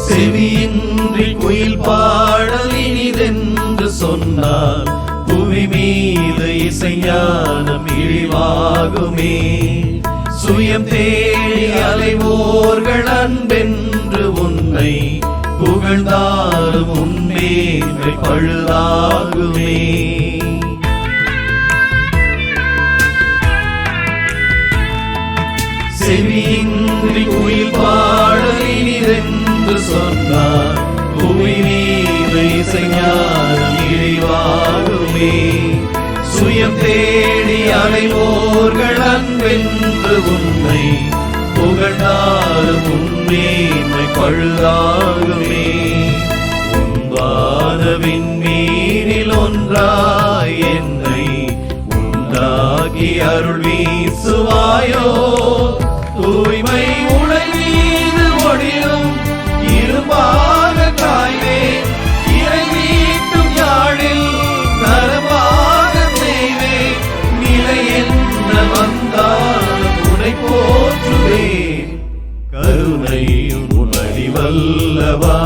செவியின்றி குயில் பாடல் இனிதென்று சொன்னால் புவி மீது இசைஞானம் இழிவாகுமே. சுயம் தேடி அலைவோர்கள் அன்பென்று உன்னை புகழ்ந்தாலும் உன்மேன்மை பழுதாகுமே. செவியின்றி குயில் பாடல் இனிதென்று சொன்னார் புவி மீது இசைஞானம் இழிவாகுமே. சுயம் தேடி அலைவோர்கள் அன்பென்று உன்னை புகழ்ந்தாலும் உன்மேன்மை பழுதாகுமே. உன்வானவின் மீனில் ஒன்றாய் என்னை உண்டாக்கி அருள் வீசுவாயோ. தூய்மை உடை மீது ஒளிரும் இருபாக காய்வேன். இறை மீட்டும் யாழில் நரமாக செய்வேன். நிலை என்ன வந்தாலும் உன்னை போற்றுவேன். கருணை உன் வடிவல்லவா.